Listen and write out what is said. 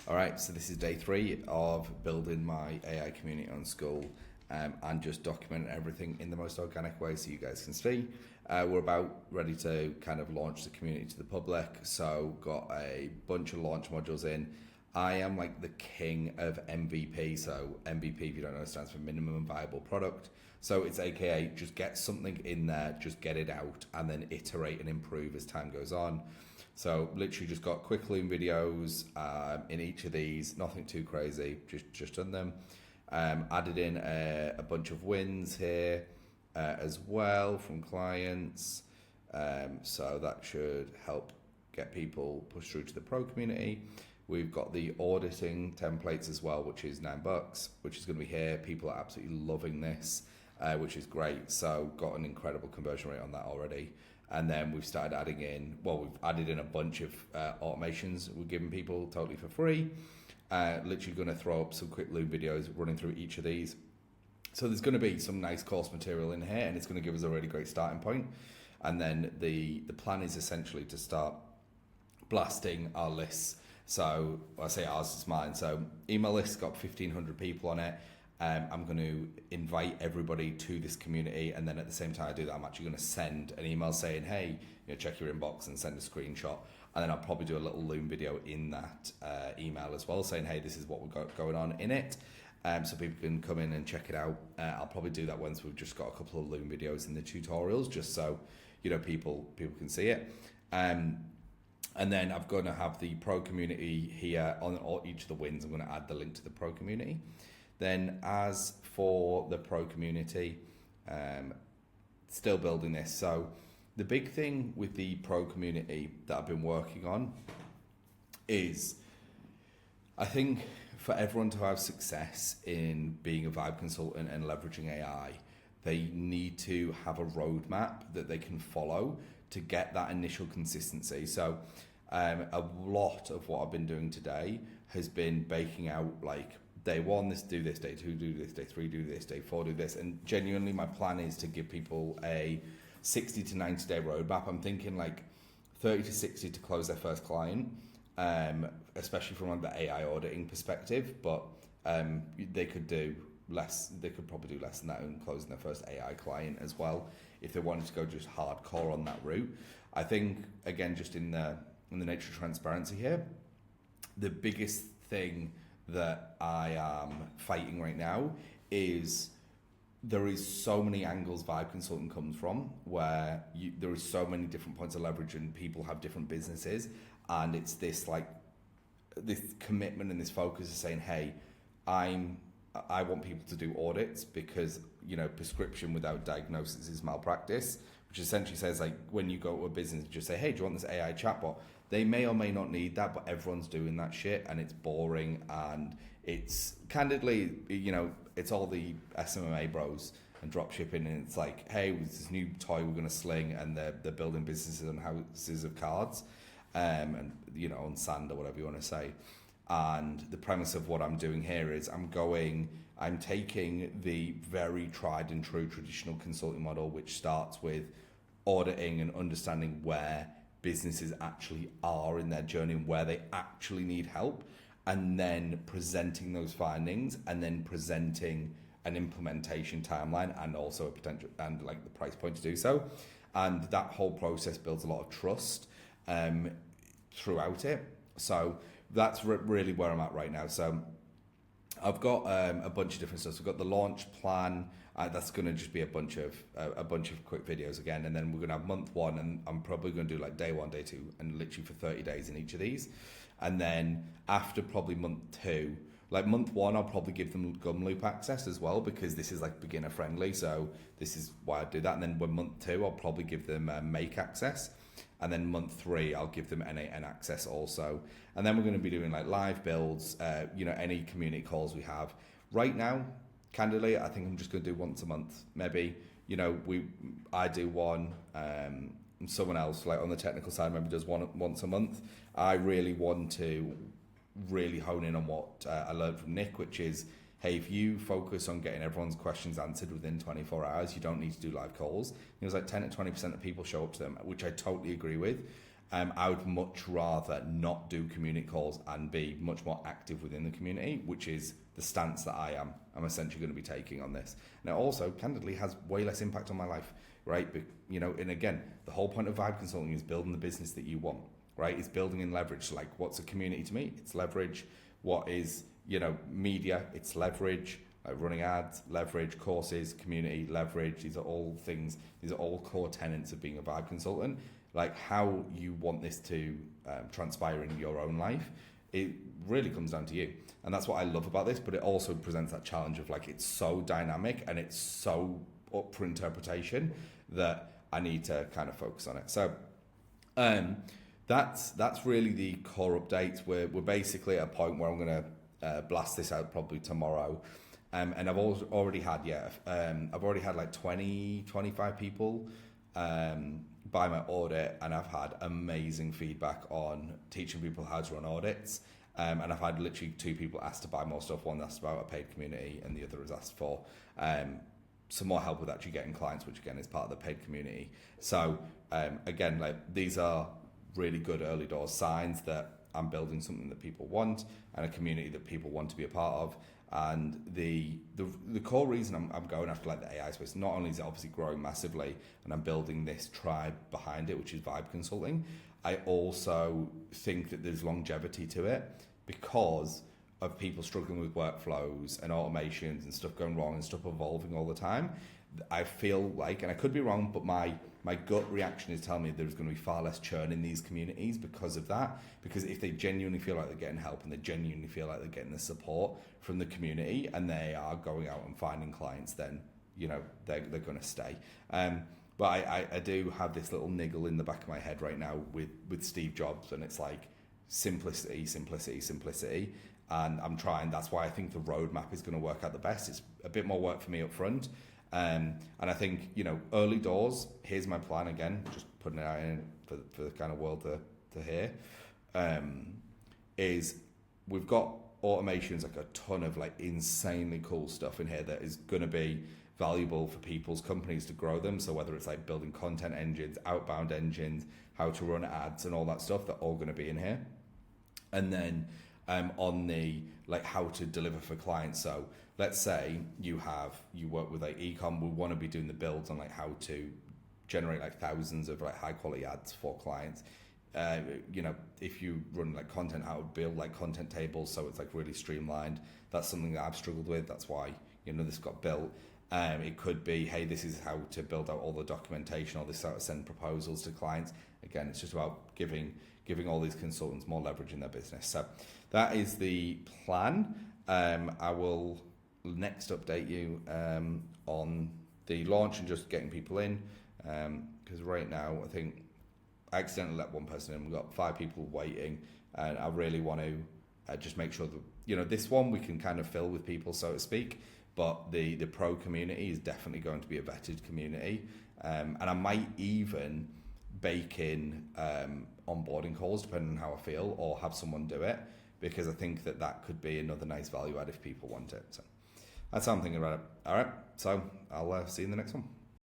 All right, so this is day 3 of building my AI community on Skool and just documenting everything in the most organic way so you guys can see. We're about ready to kind of launch the community to the public, so got a bunch of launch modules in. I am like the king of MVP, so MVP, if you don't know, stands for minimum viable product. So it's AKA just get something in there, just get it out, and then iterate and improve as time goes on. So literally just got quick loom videos in each of these, nothing too crazy, just done them. Added in a bunch of wins here as well from clients. So that should help get people pushed through to the pro community. We've got the auditing templates as well, which is $9, which is going to be here. People are absolutely loving this, which is great. So got an incredible conversion rate on that already. And then we've started adding in, we've added in a bunch of automations we're giving people totally for free. Literally going to throw up some quick loop videos running through each of these. So there's going to be some nice course material in here, and it's going to give us a really great starting point. And then the plan is essentially to start blasting our lists. So I say ours is mine. So email list's got 1,500 people on it. I'm going to invite everybody to this community, and then at the same time I do that, I'm actually going to send an email saying, hey, check your inbox and send a screenshot. And then I'll probably do a little Loom video in that email as well, saying, hey, this is what we've got going on in it. So people can come in and check it out. I'll probably do that once we've just got a couple of Loom videos in the tutorials, just so people can see it. And then I'm going to have the pro community here on each of the wins. I'm going to add the link to the pro community. Then as for the pro community, still building this. So the big thing with the pro community that I've been working on is, I think for everyone to have success in being a vibe consultant and leveraging AI, they need to have a roadmap that they can follow to get that initial consistency. So a lot of what I've been doing today has been baking out like day 1, this do this, day 2 do this, day 3 do this, day 4 do this, and genuinely my plan is to give people a 60 to 90 day roadmap. I'm thinking like 30 to 60 to close their first client, especially from like the AI auditing perspective, but they could do less. They could probably do less than that in closing their first AI client as well if they wanted to go just hardcore on that route. I think again, just in the nature of transparency here, the biggest thing that I am fighting right now is there is so many angles vibe consulting comes from, where there is so many different points of leverage and people have different businesses, and it's this commitment and this focus of saying, hey, I want people to do audits because prescription without diagnosis is malpractice, which essentially says like when you go to a business, just say, hey, do you want this AI chatbot? They may or may not need that, but everyone's doing that shit and it's boring, and it's candidly, it's all the SMA bros and drop shipping, and it's like, hey, with this new toy we're going to sling, and they're building businesses on houses of cards, and on sand or whatever you want to say. And the premise of what I'm doing here is I'm taking the very tried and true traditional consulting model, which starts with auditing and understanding where businesses actually are in their journey and where they actually need help, and then presenting those findings, and then presenting an implementation timeline and also a potential and like the price point to do so. And that whole process builds a lot of trust throughout it. So that's really where I'm at right now. So I've got a bunch of different stuff. So we've got the launch plan. That's going to just be a bunch of quick videos again, and then we're going to have month 1, and I'm probably going to do like day 1, day 2, and literally for 30 days in each of these. And then after probably month 2, like month 1, I'll probably give them gum loop access as well, because this is like beginner friendly. So this is why I do that. And then when month 2, I'll probably give them make access. And then month 3, I'll give them NAN access also. And then we're going to be doing like live builds, any community calls we have. Right now, candidly, I think I'm just going to do once a month. Maybe, I do one, someone else, like on the technical side, maybe does one once a month. I really want to really hone in on what I learned from Nick, which is, hey, if you focus on getting everyone's questions answered within 24 hours, you don't need to do live calls. It was like 10 to 20% of people show up to them, which I totally agree with. I would much rather not do community calls and be much more active within the community, which is the stance that I'm essentially going to be taking on this. And it also, candidly, has way less impact on my life, right? But, and again, the whole point of Vibe Consulting is building the business that you want, right? It's building in leverage. Like, what's a community to me? It's leverage. What is, media? It's leverage. Like running ads, leverage, courses, community, leverage. These are all things, these are all core tenets of being a Vibe consultant. Like how you want this to transpire in your own life, it really comes down to you. And that's what I love about this, but it also presents that challenge of like, it's so dynamic and it's so up for interpretation that I need to kind of focus on it. So that's really the core updates. We're basically at a point where I'm going to blast this out probably tomorrow. And I've already had like 20, 25 people buy my audit, and I've had amazing feedback on teaching people how to run audits. And I've had literally 2 people asked to buy more stuff. One asked about a paid community, and the other has asked for some more help with actually getting clients, which again is part of the paid community. So again, like these are really good early doors signs that I'm building something that people want and a community that people want to be a part of. And the core reason I'm going after like the AI space, not only is it obviously growing massively and I'm building this tribe behind it, which is Vibe Consulting, I also think that there's longevity to it because of people struggling with workflows and automations and stuff going wrong and stuff evolving all the time. I feel like, and I could be wrong, but my gut reaction is telling me there's going to be far less churn in these communities because of that. Because if they genuinely feel like they're getting help and they genuinely feel like they're getting the support from the community and they are going out and finding clients, then they're going to stay. But I do have this little niggle in the back of my head right now with Steve Jobs, and it's like simplicity. And I'm trying. That's why I think the roadmap is going to work out the best. It's a bit more work for me up front. And I think, early doors, here's my plan again, just putting it out in for the kind of world to hear, is we've got automations, like a ton of like insanely cool stuff in here that is going to be valuable for people's companies to grow them. So whether it's like building content engines, outbound engines, how to run ads and all that stuff, they're all going to be in here. And then on the like how to deliver for clients. So let's say you work with like ecom, we want to be doing the builds on like how to generate like thousands of like high quality ads for clients. If you run like content, how to build like content tables so it's like really streamlined. That's something that I've struggled with. That's why this got built. It could be, hey, this is how to build out all the documentation, or this how to send proposals to clients. Again, it's just about giving all these consultants more leverage in their business. So that is the plan. I will next update you on the launch and just getting people in, because right now I think I accidentally let one person in. We've got 5 people waiting, and I really want to just make sure that this one we can kind of fill with people, so to speak. But the pro community is definitely going to be a vetted community, and I might even bake in onboarding calls depending on how I feel, or have someone do it, because I think that could be another nice value add if people want it. So that's how I'm thinking about it. All right, so I'll see you in the next one.